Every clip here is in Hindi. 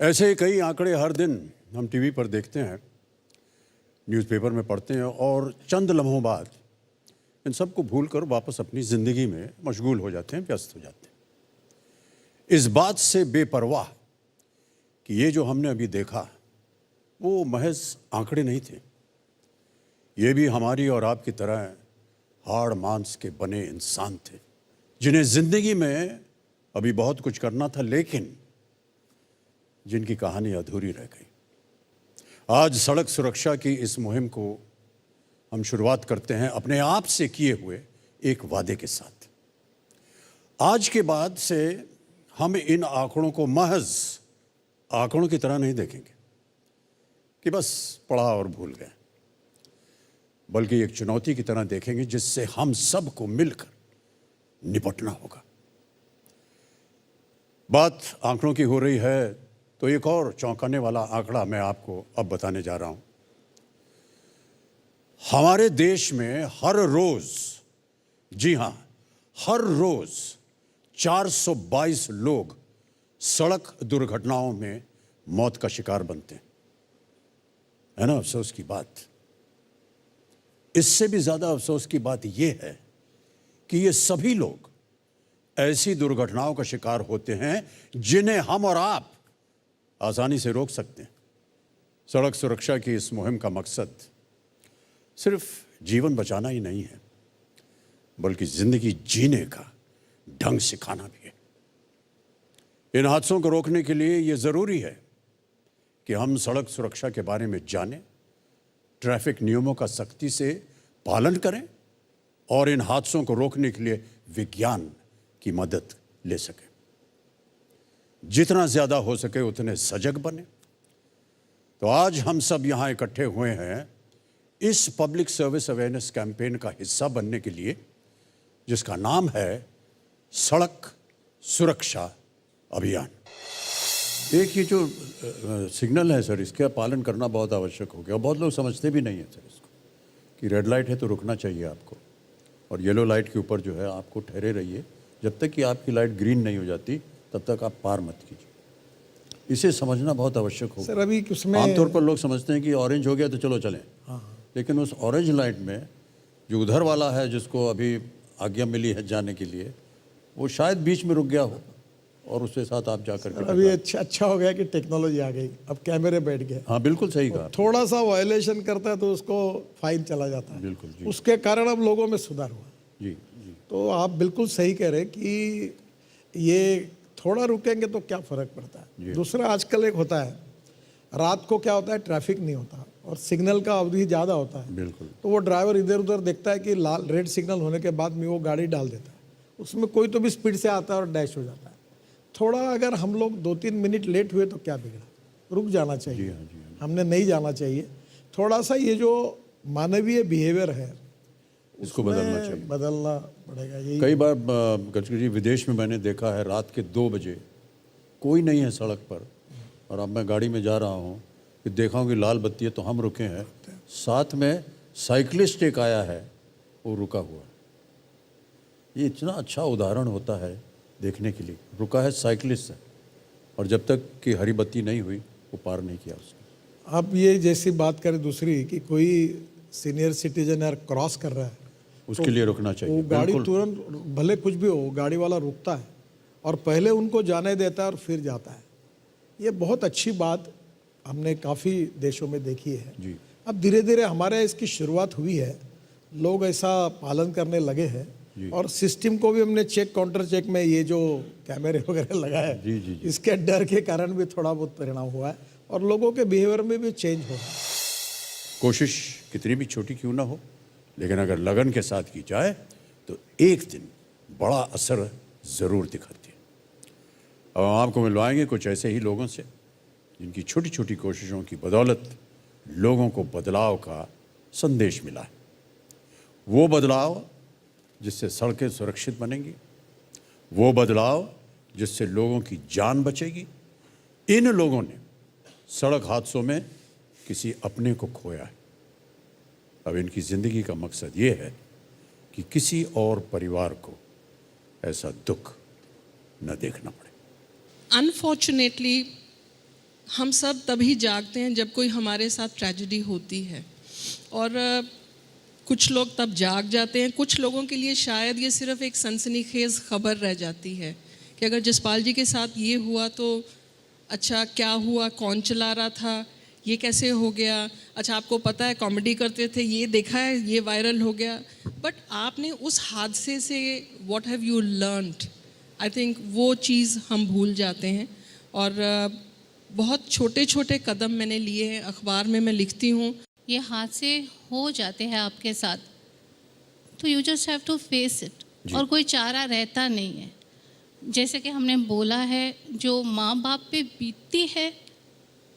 ऐसे कई आंकड़े हर दिन हम टीवी पर देखते हैं, न्यूज़पेपर में पढ़ते हैं और चंद लम्हों बाद इन सबको भूलकर वापस अपनी ज़िंदगी में मशगूल हो जाते हैं, व्यस्त हो जाते हैं। इस बात से बेपरवाह कि ये जो हमने अभी देखा वो महज आंकड़े नहीं थे, ये भी हमारी और आपकी तरह हाड़ मांस के बने इंसान थे जिन्हें ज़िंदगी में अभी बहुत कुछ करना था, लेकिन जिनकी कहानी अधूरी रह गई। आज सड़क सुरक्षा की इस मुहिम को हम शुरुआत करते हैं अपने आप से किए हुए एक वादे के साथ। आज के बाद से हम इन आंकड़ों को महज आंकड़ों की तरह नहीं देखेंगे कि बस पढ़ा और भूल गए, बल्कि एक चुनौती की तरह देखेंगे जिससे हम सबको मिलकर निपटना होगा। बात आंकड़ों की हो रही है तो एक और चौंकाने वाला आंकड़ा मैं आपको अब बताने जा रहा हूं। हमारे देश में हर रोज, जी हां, हर रोज 422 लोग सड़क दुर्घटनाओं में मौत का शिकार बनते हैं। है ना अफसोस की बात। इससे भी ज्यादा अफसोस की बात यह है कि ये सभी लोग ऐसी दुर्घटनाओं का शिकार होते हैं जिन्हें हम और आप आसानी से रोक सकते हैं। सड़क सुरक्षा की इस मुहिम का मकसद सिर्फ जीवन बचाना ही नहीं है, बल्कि जिंदगी जीने का ढंग सिखाना भी है। इन हादसों को रोकने के लिए यह जरूरी है कि हम सड़क सुरक्षा के बारे में जानें, ट्रैफिक नियमों का सख्ती से पालन करें और इन हादसों को रोकने के लिए विज्ञान की मदद ले सकें। जितना ज्यादा हो सके उतने सजग बने। तो आज हम सब यहां इकट्ठे हुए हैं इस पब्लिक सर्विस अवेयरनेस कैंपेन का हिस्सा बनने के लिए, जिसका नाम है सड़क सुरक्षा अभियान। एक ये जो सिग्नल है सर, इसका पालन करना बहुत आवश्यक हो गया। बहुत लोग समझते भी नहीं है सर इसको कि रेड लाइट है तो रुकना चाहिए आपको, और येलो लाइट के ऊपर जो है आपको ठहरे रहिए, जब तक कि आपकी लाइट ग्रीन नहीं हो जाती तब तक आप पार मत कीजिए। इसे समझना बहुत आवश्यक होगा सर। अभी उसमें आमतौर पर लोग समझते हैं कि ऑरेंज हो गया तो चलो चलें। लेकिन उस ऑरेंज लाइट में जो उधर वाला है, जिसको अभी आज्ञा मिली है जाने के लिए, वो शायद बीच में रुक गया हो और उसके साथ आप जाकर के अभी अच्छा हो गया कि टेक्नोलॉजी आ गई, अब कैमरे बैठ गए। हाँ बिल्कुल सही कहा। थोड़ा सा वायलेशन करता है तो उसको फाइन चला जाता है। बिल्कुल जी। उसके कारण अब लोगों में सुधार हुआ जी जी। तो आप बिल्कुल सही कह रहे हैं कि ये थोड़ा रुकेंगे तो क्या फ़र्क पड़ता है। दूसरा, आजकल एक होता है, रात को क्या होता है, ट्रैफिक नहीं होता और सिग्नल का अवधि ज़्यादा होता है। बिल्कुल। तो वो ड्राइवर इधर उधर देखता है कि लाल रेड सिग्नल होने के बाद में वो गाड़ी डाल देता है, उसमें कोई तो भी स्पीड से आता है और डैश हो जाता है। थोड़ा अगर हम लोग 2-3 मिनट लेट हुए तो क्या बिगड़ा, रुक जाना चाहिए। जी हाँ, जी हाँ। हमने नहीं जाना चाहिए। थोड़ा सा ये जो मानवीय बिहेवियर है इसको बदलना चाहिए, बदलना पड़ेगा। यही कई बार गजकरी जी, विदेश में मैंने देखा है रात के 2 बजे कोई नहीं है सड़क पर, और अब मैं गाड़ी में जा रहा हूँ कि देखा हूँ कि लाल बत्ती है तो हम रुके हैं, साथ में साइकिलिस्ट एक आया है, वो रुका हुआ। ये इतना अच्छा उदाहरण होता है देखने के लिए। रुका है साइकिलिस्ट है और जब तक कि हरी बत्ती नहीं हुई वो पार नहीं किया उसने। अब ये जैसी बात करें दूसरी कि कोई सीनियर सिटीजन यार क्रॉस कर रहा है, उसके लिए रुकना चाहिए। वो गाड़ी तुरंत, भले कुछ भी हो, गाड़ी वाला रुकता है और पहले उनको जाने देता है और फिर जाता है। ये बहुत अच्छी बात हमने काफ़ी देशों में देखी है जी। अब धीरे धीरे हमारे इसकी शुरुआत हुई है, लोग ऐसा पालन करने लगे हैं। और सिस्टम को भी हमने चेक, काउंटर चेक में ये जो कैमरे वगैरह लगाए, जी, जी, जी। इसके डर के कारण भी थोड़ा बहुत परिणाम हुआ है और लोगों के बिहेवियर में भी चेंज हो रहा है। कोशिश कितनी भी छोटी क्यों ना हो, लेकिन अगर लगन के साथ की जाए तो एक दिन बड़ा असर ज़रूर दिखाती है। अब हम आपको मिलवाएंगे कुछ ऐसे ही लोगों से जिनकी छोटी छोटी कोशिशों की बदौलत लोगों को बदलाव का संदेश मिला है। वो बदलाव जिससे सड़कें सुरक्षित बनेंगी, वो बदलाव जिससे लोगों की जान बचेगी। इन लोगों ने सड़क हादसों में किसी अपने को खोया है। अब इनकी ज़िंदगी का मकसद ये है कि किसी और परिवार को ऐसा दुख न देखना पड़े। Unfortunately, हम सब तभी जागते हैं जब कोई हमारे साथ ट्रेजेडी होती है, और कुछ लोग तब जाग जाते हैं। कुछ लोगों के लिए शायद ये सिर्फ एक सनसनीखेज खबर रह जाती है कि अगर जसपाल जी के साथ ये हुआ तो अच्छा क्या हुआ, कौन चला रहा था, ये कैसे हो गया, अच्छा आपको पता है कॉमेडी करते थे, ये देखा है, ये वायरल हो गया। बट आपने उस हादसे से what have you learned, I think वो चीज़ हम भूल जाते हैं। और बहुत छोटे छोटे कदम मैंने लिए हैं, अखबार में मैं लिखती हूँ। ये हादसे हो जाते हैं आपके साथ, तो you just have to face it, और कोई चारा रहता नहीं है। जैसे कि हमने बोला है, जो माँ बाप पे बीतती है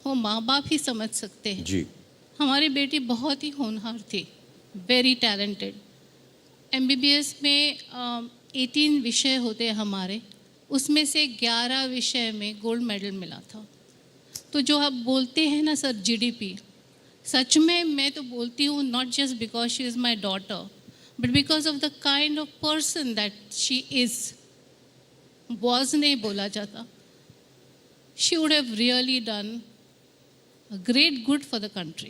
वो माँ बाप ही समझ सकते हैं। जी। हमारी बेटी बहुत ही होनहार थी, वेरी टैलेंटेड। MBBS में 18 विषय होते हैं हमारे, उसमें से 11 विषय में गोल्ड मेडल मिला था। तो जो आप बोलते हैं ना सर GDP, सच में मैं तो बोलती हूँ, not just because she is my daughter but because of the kind of person that she is. Was नहीं बोला जाता, she would have really done a great good for the country.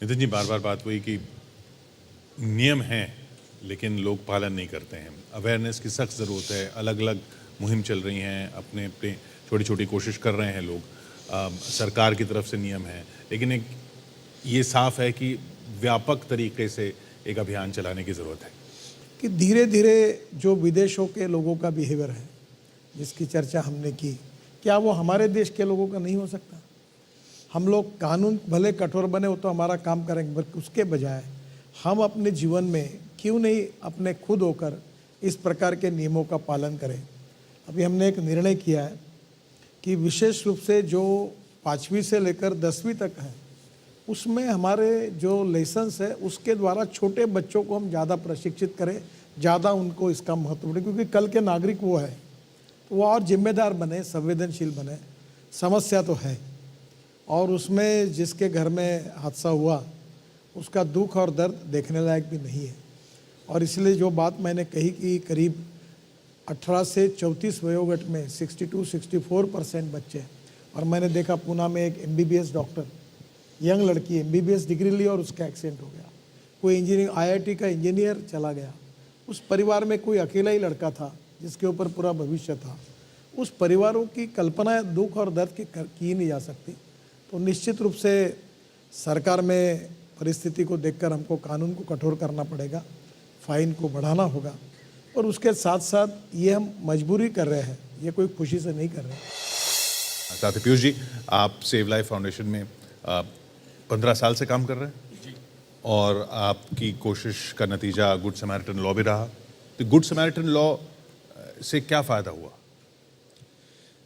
Nitin ji, बार बार बात हुई कि नियम हैं लेकिन लोग पालन नहीं करते हैं। अवेयरनेस की सख्त ज़रूरत है। अलग अलग मुहिम चल रही हैं, अपने अपने छोटी छोटी कोशिश कर रहे हैं लोग। सरकार की तरफ से नियम है, लेकिन एक ये साफ है कि व्यापक तरीके से एक अभियान चलाने की ज़रूरत है। कि धीरे धीरे जो विदेशों के लोगों का बिहेवियर है, जिसकी चर्चा हमने की, क्या वो हमारे देश के लोगों का नहीं हो सकता? हम लोग कानून भले कठोर बने, वो तो हमारा काम करेंगे, बल्कि उसके बजाय हम अपने जीवन में क्यों नहीं अपने खुद होकर इस प्रकार के नियमों का पालन करें। अभी हमने एक निर्णय किया है कि विशेष रूप से जो 5वीं से लेकर 10वीं तक है, उसमें हमारे जो लाइसेंस है उसके द्वारा छोटे बच्चों को हम ज़्यादा प्रशिक्षित करें, ज़्यादा उनको इसका महत्व दें, क्योंकि कल के नागरिक वो है, तो वो और जिम्मेदार बने, संवेदनशील बने। समस्या तो है, और उसमें जिसके घर में हादसा हुआ उसका दुख और दर्द देखने लायक भी नहीं है। और इसलिए जो बात मैंने कही कि करीब 18 से 34 वयोगट में 62-64% बच्चे, और मैंने देखा पूना में एक MBBS डॉक्टर, यंग लड़की MBBS डिग्री ली और उसका एक्सीडेंट हो गया। कोई इंजीनियरिंग IIT का इंजीनियर चला गया। उस परिवार में कोई अकेला ही लड़का था जिसके ऊपर पूरा भविष्य था। उस परिवारों की कल्पना दुख और दर्द की नहीं जा सकती। तो निश्चित रूप से सरकार में परिस्थिति को देखकर हमको कानून को कठोर करना पड़ेगा, फाइन को बढ़ाना होगा, और उसके साथ साथ ये हम मजबूरी कर रहे हैं, ये कोई खुशी से नहीं कर रहे हैं। साथ ही पीयूष जी, आप सेव लाइफ फाउंडेशन में 15 साल से काम कर रहे हैं और आपकी कोशिश का नतीजा गुड समैरिटन लॉ भी रहा। तो गुड समैरिटन लॉ से क्या फ़ायदा हुआ?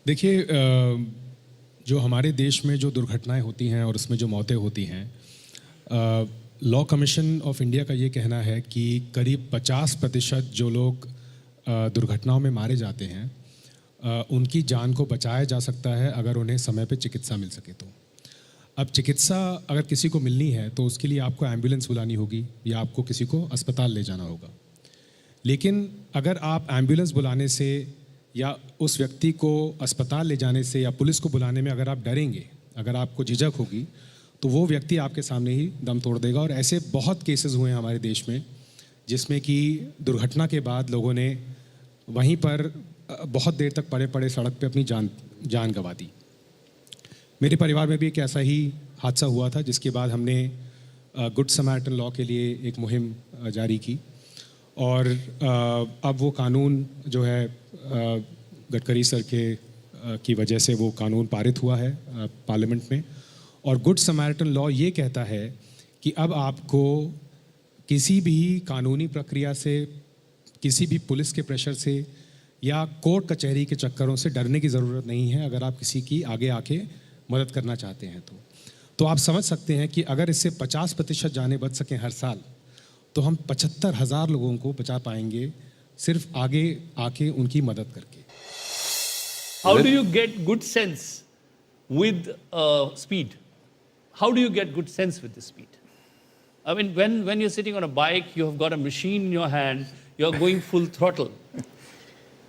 देखिए, जो हमारे देश में जो दुर्घटनाएं होती हैं और उसमें जो मौतें होती हैं, लॉ कमीशन ऑफ इंडिया का ये कहना है कि करीब 50% जो लोग दुर्घटनाओं में मारे जाते हैं उनकी जान को बचाया जा सकता है अगर उन्हें समय पे चिकित्सा मिल सके तो। अब चिकित्सा अगर किसी को मिलनी है तो उसके लिए आपको एम्बुलेंस बुलानी होगी या आपको किसी को अस्पताल ले जाना होगा। लेकिन अगर आप एम्बुलेंस बुलाने से या उस व्यक्ति को अस्पताल ले जाने से या पुलिस को बुलाने में अगर आप डरेंगे, अगर आपको झिझक होगी, तो वो व्यक्ति आपके सामने ही दम तोड़ देगा। और ऐसे बहुत केसेस हुए हैं हमारे देश में जिसमें कि दुर्घटना के बाद लोगों ने वहीं पर बहुत देर तक पड़े पड़े सड़क पे अपनी जान गंवा दी। मेरे परिवार में भी एक ऐसा ही हादसा हुआ था, जिसके बाद हमने गुड समैरिटन लॉ के लिए एक मुहिम जारी की, और अब वो कानून जो है गडकरी सर की वजह से वो कानून पारित हुआ है पार्लियामेंट में। और गुड समैरिटन लॉ ये कहता है कि अब आपको किसी भी कानूनी प्रक्रिया से, किसी भी पुलिस के प्रेशर से या कोर्ट कचहरी के चक्करों से डरने की ज़रूरत नहीं है अगर आप किसी की आगे आके मदद करना चाहते हैं तो आप समझ सकते हैं कि अगर इससे 50% जानें बच सकें हर साल, तो हम 75,000 लोगों को बचा पाएंगे सिर्फ आगे आके उनकी मदद करके। How do you get good sense with speed? How do you get good sense with the speed? I mean, when you're sitting on a bike, you have got a machine in your hand, you're going full throttle.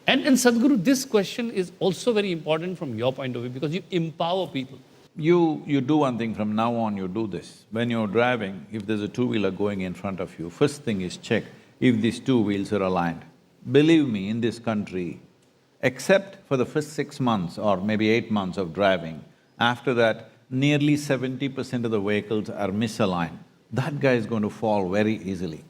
And Sadhguru, this question is also very important from your point of view because you empower people. You do one thing from now on, you do this. When you're driving, if there's a two-wheeler going in front of you, first thing is check if these two wheels are aligned. Believe me, in this country, except for the first 6 months or maybe 8 months of driving, after that, nearly 70% of the vehicles are misaligned. That guy is going to fall very easily.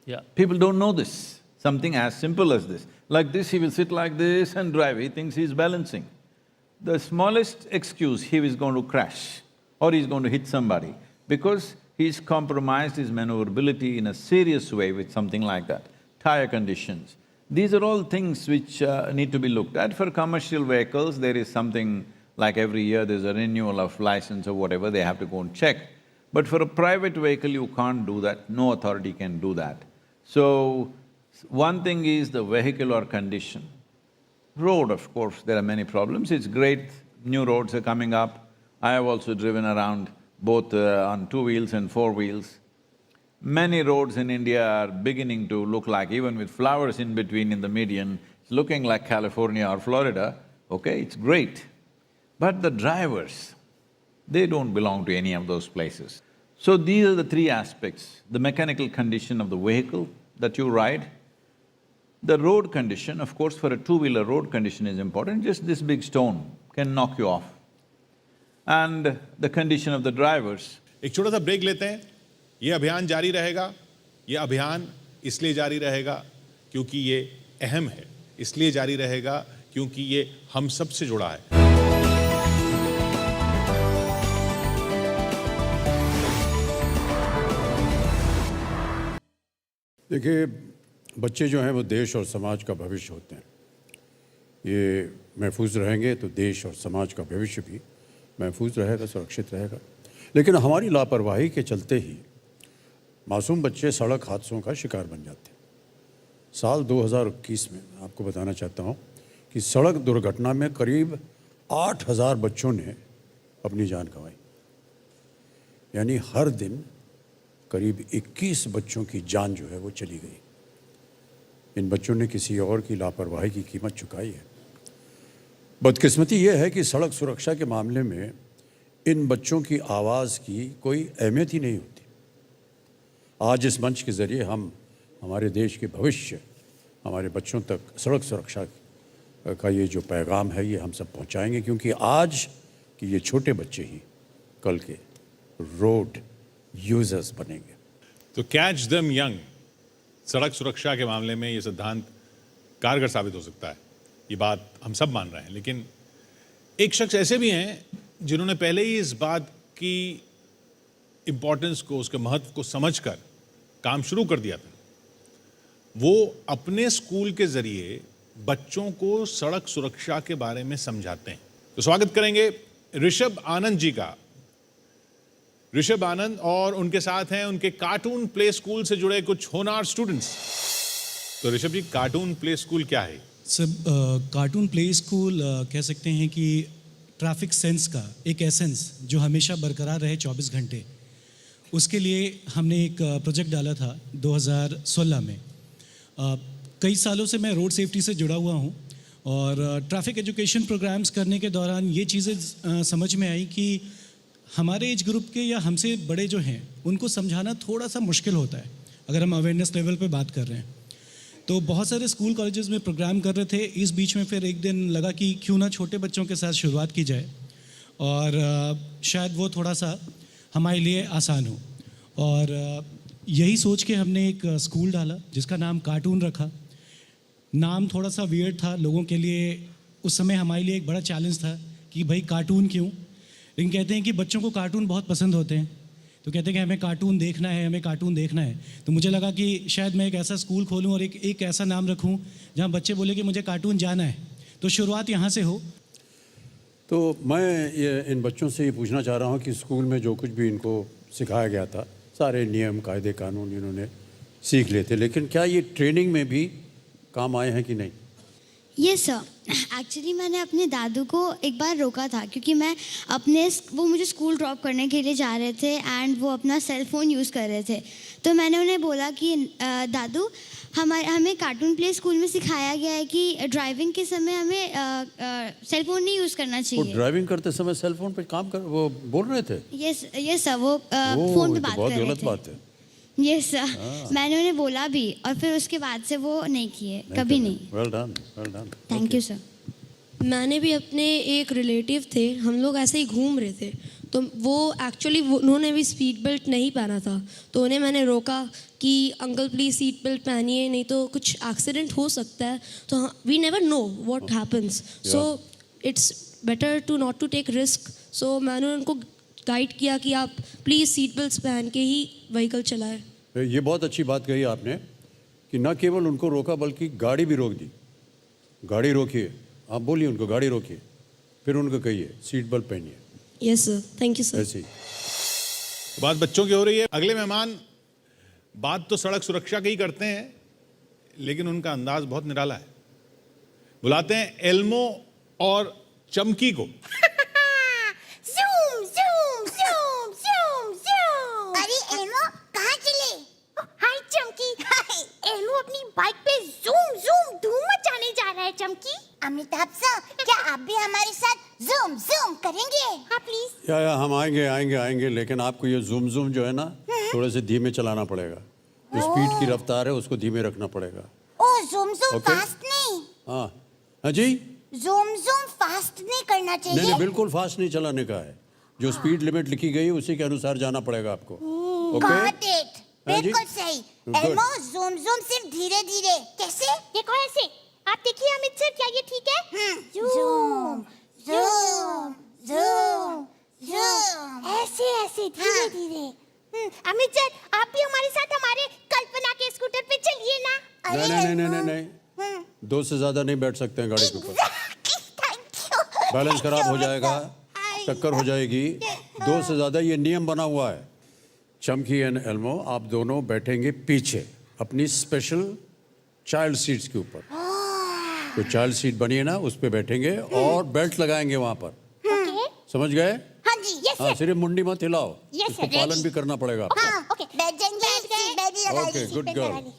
Yeah. People don't know this, something as simple as this. Like this, he will sit like this and drive, he thinks he's balancing. The smallest excuse, he is going to crash or he's going to hit somebody because he's compromised his maneuverability in a serious way with something like that. Tire conditions. These are all things which need to be looked at. For commercial vehicles, there is something like every year there's a renewal of license or whatever, they have to go and check. But for a private vehicle, you can't do that, no authority can do that. So, one thing is the vehicular condition. Road, of course, there are many problems. It's great, new roads are coming up. I have also driven around both on 2 wheels and 4 wheels. Many roads in India are beginning to look like, even with flowers in between in the median, it's looking like California or Florida. Okay, it's great. But the drivers, they don't belong to any of those places. So these are the three aspects: the mechanical condition of the vehicle that you ride, the road condition, of course for a two-wheeler road condition is important, just this big stone can knock you off, and the condition of the drivers. एक छोटा सा ब्रेक लेते हैं। ये अभियान जारी रहेगा। ये अभियान इसलिए जारी रहेगा क्योंकि ये अहम है, इसलिए जारी रहेगा क्योंकि ये हम सब से जुड़ा है। देखिए, बच्चे जो हैं वो देश और समाज का भविष्य होते हैं। ये महफूज रहेंगे तो देश और समाज का भविष्य भी महफूज रहेगा, सुरक्षित रहेगा। लेकिन हमारी लापरवाही के चलते ही मासूम बच्चे सड़क हादसों का शिकार बन जाते हैं। साल 2021 में आपको बताना चाहता हूँ कि सड़क दुर्घटना में करीब 8000 बच्चों ने अपनी जान गंवाई। यानी हर दिन करीब 21 बच्चों की जान जो है वो चली गई। इन बच्चों ने किसी और की लापरवाही की कीमत चुकाई है। बदकिस्मती ये है कि सड़क सुरक्षा के मामले में इन बच्चों की आवाज़ की कोई अहमियत ही नहीं होती। आज इस मंच के ज़रिए हम हमारे देश के भविष्य, हमारे बच्चों तक सड़क सुरक्षा का ये जो पैगाम है ये हम सब पहुंचाएंगे, क्योंकि आज के ये छोटे बच्चे ही कल के रोड यूजर्स बनेंगे। तो कैच देम यंग, सड़क सुरक्षा के मामले में ये सिद्धांत कारगर साबित हो सकता है, ये बात हम सब मान रहे हैं। लेकिन एक शख्स ऐसे भी हैं जिन्होंने पहले ही इस बात की इम्पोर्टेंस को, उसके महत्व को समझकर काम शुरू कर दिया था। वो अपने स्कूल के जरिए बच्चों को सड़क सुरक्षा के बारे में समझाते हैं। तो स्वागत करेंगे ऋषभ आनंद जी का। ऋषभ आनंद और उनके साथ हैं उनके कार्टून प्ले स्कूल से जुड़े कुछ होनहार स्टूडेंट्स। तो ऋषभ जी, कार्टून प्ले स्कूल क्या है? सब कार्टून प्ले स्कूल कह सकते हैं कि ट्रैफिक सेंस का एक एसेंस जो हमेशा बरकरार रहे 24 घंटे, उसके लिए हमने एक प्रोजेक्ट डाला था 2016 में। कई सालों से मैं रोड सेफ्टी से जुड़ा हुआ हूँ और ट्रैफिक एजुकेशन प्रोग्राम्स करने के दौरान ये चीज़ें समझ में आई कि हमारे एज ग्रुप के या हमसे बड़े जो हैं उनको समझाना थोड़ा सा मुश्किल होता है अगर हम अवेयरनेस लेवल पे बात कर रहे हैं। तो बहुत सारे स्कूल कॉलेजेस में प्रोग्राम कर रहे थे। इस बीच में फिर एक दिन लगा कि क्यों ना छोटे बच्चों के साथ शुरुआत की जाए और शायद वो थोड़ा सा हमारे लिए आसान हो। और यही सोच के हमने एक स्कूल डाला जिसका नाम कार्टून रखा। नाम थोड़ा सा वियर्ड था लोगों के लिए, उस समय हमारे लिए एक बड़ा चैलेंज था कि भाई कार्टून क्यों, लेकिन कहते हैं कि बच्चों को कार्टून बहुत पसंद होते हैं, तो कहते हैं कि हमें कार्टून देखना है, हमें कार्टून देखना है। तो मुझे लगा कि शायद मैं एक ऐसा स्कूल खोलूं और एक ऐसा नाम रखूं जहां बच्चे बोले कि मुझे कार्टून जाना है। तो शुरुआत यहाँ से हो। तो मैं ये इन बच्चों से ये पूछना चाह रहा हूँ कि स्कूल में जो कुछ भी इनको सिखाया गया था, सारे नियम कायदे कानून इन्होंने सीख लिए थे, लेकिन क्या ये ट्रेनिंग में भी काम आए हैं कि नहीं? Yes, sir. एक्चुअली मैंने अपने दादू को एक बार रोका था क्योंकि वो मुझे स्कूल ड्रॉप करने के लिए जा रहे थे एंड वो अपना सेल फ़ोन यूज़ कर रहे थे। तो मैंने उन्हें बोला कि दादू हमें कार्टून प्ले स्कूल में सिखाया गया है कि ड्राइविंग के समय हमें सेल फ़ोन नहीं यूज़ करना वो चाहिए। ड्राइविंग करते समय सेल फोन पे काम कर वो बोल रहे थे। यस सर, वो फ़ोन पे ये तो बात बहुत कर रहे गलत थे। बात है। यस सर, मैंने उन्हें बोला भी और फिर उसके बाद से वो नहीं किए, कभी नहीं। Well done, well done. Thank you sir. मैंने भी अपने एक रिलेटिव थे, हम लोग ऐसे ही घूम रहे थे, तो वो एक्चुअली उन्होंने भी सीट बेल्ट नहीं पहना था, तो उन्हें मैंने रोका कि अंकल प्लीज़ सीट बेल्ट पहनिए, नहीं तो कुछ एक्सीडेंट हो सकता है। तो we never know what happens, so it's better to not to take risk. सो मैंने उनको गाइड किया कि आप प्लीज़ सीट बेल्ट पहन के ही व्हीकल चलाएं। ये बहुत अच्छी बात कही आपने कि न केवल उनको रोका बल्कि गाड़ी भी रोक दी। गाड़ी रोकिए, आप बोलिए उनको गाड़ी रोकिए, फिर उनको कहिए सीट बेल्ट पहनिए। Yes sir, thank you sir. ऐसे ही। बात बच्चों की हो रही है। अगले मेहमान बात तो सड़क सुरक्षा की ही करते हैं, लेकिन उनका अंदाज बहुत निराला है। बुलाते हैं एल्मो और चमकी को। Zoom zoom zoom zoom zoom. अरे एल्मो कहाँ चले? हाय चमकी। हाय एल्मो अपनी बाइक पे ज़ूम ज़ूम धूम मचाने जा रहा है चमकी। अमिताभ सर, क्या आप भी हमारे साथ ज़ूम ज़ूम करेंगे? हाँ प्लीज। या हम आएंगे, लेकिन आपको ये जूम जूम जो है ना थोड़े से धीमे चलाना पड़ेगा। जो स्पीड की रफ्तार है उसको धीमे रखना पड़ेगा। ओ ज़ूम ज़ूम Okay. फास्ट नहीं। हाँ जी, ज़ूम ज़ूम फास्ट नहीं करना चाहिए। नहीं बिल्कुल फास्ट नहीं चलाने का है। जो स्पीड लिमिट लिखी गई है उसी के अनुसार जाना पड़ेगा आपको। Got it. हाँ जी। बिल्कुल सही। Good. एल्मो ज़ूम ज़ूम सिर्फ धीरे धीरे। कैसे? देखो ऐसे। आप देखिए अमित सर, क्या ये ठीक है? Zoom zoom zoom zoom. ऐसे ऐसे धीरे धीरे। अमित सर, आप भी हमारे साथ हमारे कल्पना के स्कूटर पे चलिए ना। नहीं, दो से ज्यादा नहीं बैठ सकते हैं गाड़ी के ऊपर। Thank you. बैलेंस खराब हो जाएगा, टक्कर हो जाएगी। दो से ज्यादा ये नियम बना हुआ है। चमकी एंड एल्मो, आप दोनों बैठेंगे पीछे अपनी स्पेशल चाइल्ड सीट्स के ऊपर। तो चाइल्ड सीट बनी है ना, उस पे बैठेंगे और बेल्ट लगाएंगे वहां पर। समझ गए? हाँ जी, यस हाँ, सर। सिर्फ मुंडी मत हिलाओ, Yes, इसको sir, पालन ready. भी करना पड़ेगा आपको। हाँ, ओके, बैठ जाएंगे। सीट बेल्ट लगा Okay, ली, good सीट बेल्ट girl. लगा ली।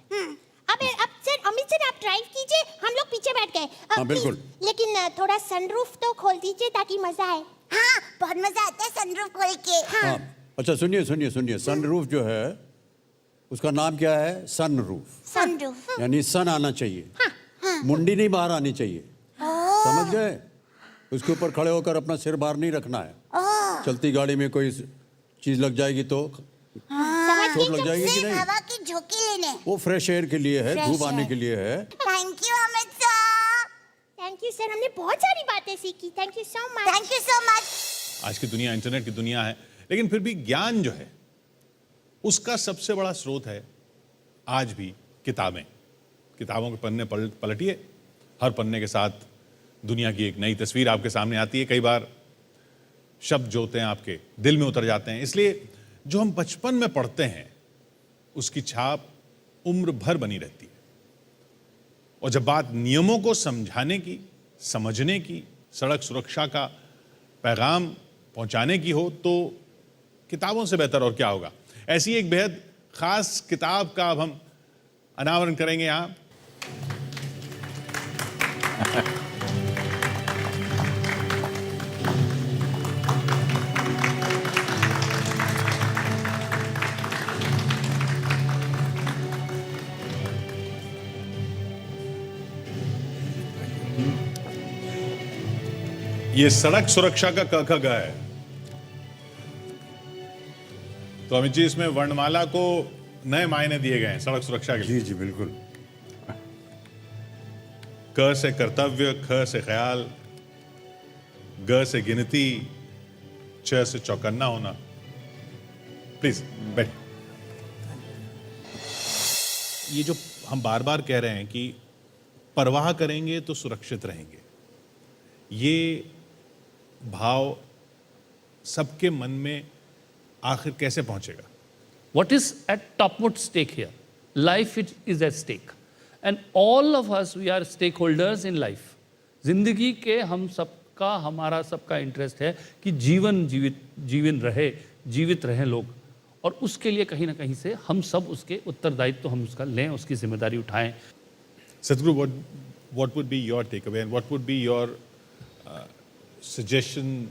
अब सर, अमित सर आप ड्राइव कीजिए, हम लोग पीछे बैठ गए। हाँ, बिल्कुल। please, लेकिन थोड़ा सनरूफ तो खोल दीजिए ताकि मजा आए। हाँ, बहुत मजा आता है सनरूफ खोल के। हाँ, अच्छा सुनिए, सनरूफ जो है उसका नाम क्या है? सनरूफ। सनरूफ। यानी सन आना चाहिए, मुंडी नहीं बाहर आनी चाहिए। समझ गए? उसके ऊपर खड़े होकर अपना सिर बाहर नहीं रखना है। चलती गाड़ी में कोई चीज लग जाएगी तो चोट लग जाएगी कि नहीं? हवा की झोंकी लेने। वो फ्रेश एयर के लिए है, Fresh धूप आने air. के लिए है। Thank you Amit sir. Thank you sir, हमने बहुत सारी बातें सीखी। Thank you so much. Thank you so much. आज की दुनिया इंटरनेट की दुनिया है, लेकिन फिर भी ज्ञान जो है उसका सबसे बड़ा स्रोत है आज भी किताबें। किताबों के पन्ने पलटिए, हर पन्ने के साथ दुनिया की एक नई तस्वीर आपके सामने आती है। कई बार शब्द जो होते हैं आपके दिल में उतर जाते हैं। इसलिए जो हम बचपन में पढ़ते हैं उसकी छाप उम्र भर बनी रहती है। और जब बात नियमों को समझाने की, समझने की, सड़क सुरक्षा का पैगाम पहुंचाने की हो तो किताबों से बेहतर और क्या होगा। ऐसी एक बेहद खास किताब का अब हम अनावरण करेंगे यहाँ। ये सड़क सुरक्षा का क ख ग है। तो अमित जी, इसमें वर्णमाला को नए मायने दिए गए हैं सड़क सुरक्षा के लिए। जी बिल्कुल। क से कर्तव्य, ख से ख्याल, ग से गिनती, च से चौकन्ना होना। प्लीज बैठ। ये जो हम बार बार कह रहे हैं कि परवाह करेंगे तो सुरक्षित रहेंगे, ये भाव सबके मन में आखिर कैसे पहुंचेगा? What is at topmost stake here? Life is at stake. And all of us, we are stakeholders in life. जिंदगी के हम सबका, हमारा सबका इंटरेस्ट है कि जीवित रहें लोग, और उसके लिए कहीं ना कहीं से हम सब उसके उत्तरदायित्व हम उसका लें, उसकी जिम्मेदारी उठाएं. Sadhguru, what would be your takeaway and what would be your suggestion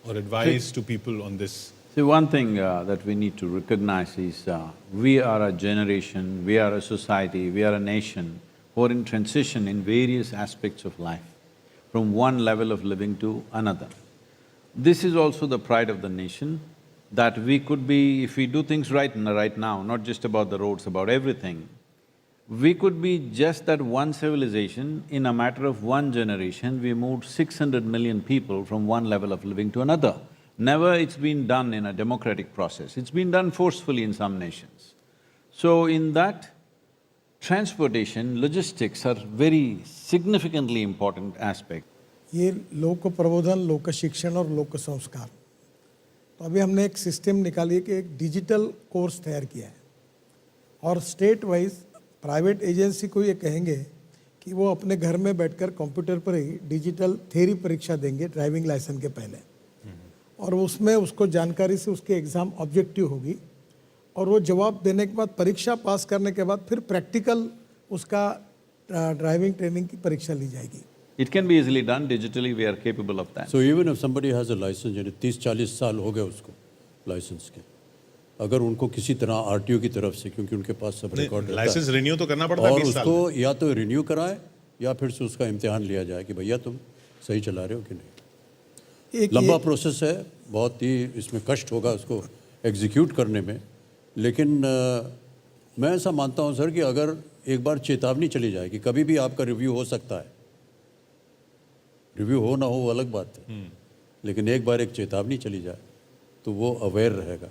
or advice to people on this? See, one thing that we need to recognize is we are a generation, we are a society, we are a nation who are in transition in various aspects of life, from one level of living to another. This is also the pride of the nation, that we could be, if we do things right now, not just about the roads, about everything, we could be just that one civilization. In a matter of one generation, we moved 600 million people from one level of living to another. Never it's been done in a democratic process, it's been done forcefully in some nations. So in that, transportation, logistics are very significantly important aspect. ये लोक प्रबोधन, लोक शिक्षण और लोक संस्कार। तो अभी हमने एक सिस्टम निकाली है कि एक डिजिटल कोर्स तैयार किया है और स्टेट वाइज प्राइवेट एजेंसी को ये कहेंगे कि वो अपने घर में बैठकर कंप्यूटर पर ही डिजिटल थ्योरी परीक्षा देंगे ड्राइविंग लाइसेंस के पहले, और उसमें उसको जानकारी से उसके एग्ज़ाम ऑब्जेक्टिव होगी, और वो जवाब देने के बाद, परीक्षा पास करने के बाद फिर प्रैक्टिकल उसका ड्राइविंग ट्रेनिंग की परीक्षा ली जाएगी। It can be easily done digitally, we are capable of that. So even if somebody has a license, यानी 30-40 साल हो गए उसको लाइसेंस के, अगर उनको किसी तरह आरटीओ की तरफ से, क्योंकि उनके पास सब रिकॉर्ड लाइसेंस रिन्यू तो करना पड़ता है और 20 साल उसको में। या तो रिन्यू कराए या फिर से उसका इम्तिहान लिया जाए कि भैया तुम सही चला रहे हो कि नहीं। एक लंबा प्रोसेस है, बहुत ही इसमें कष्ट होगा उसको एग्जीक्यूट करने में, लेकिन मैं ऐसा मानता हूँ सर कि अगर एक बार चेतावनी चली जाए कि कभी भी आपका रिव्यू हो सकता है, रिव्यू हो ना हो वो अलग बात है, लेकिन एक बार एक चेतावनी चली जाए तो वो अवेयर रहेगा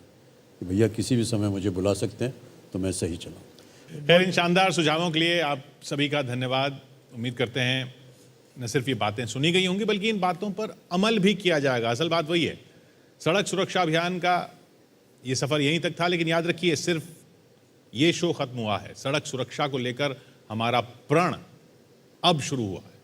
कि भैया किसी भी समय मुझे बुला सकते हैं तो मैं सही चलाऊँ। खैर, इन शानदार सुझावों के लिए आप सभी का धन्यवाद। उम्मीद करते हैं न सिर्फ ये बातें सुनी गई होंगी बल्कि इन बातों पर अमल भी किया जाएगा। असल बात वही है, सड़क सुरक्षा अभियान का ये सफ़र यहीं तक था, लेकिन याद रखिए सिर्फ ये शो खत्म हुआ है, सड़क सुरक्षा को लेकर हमारा प्रण अब शुरू हुआ है।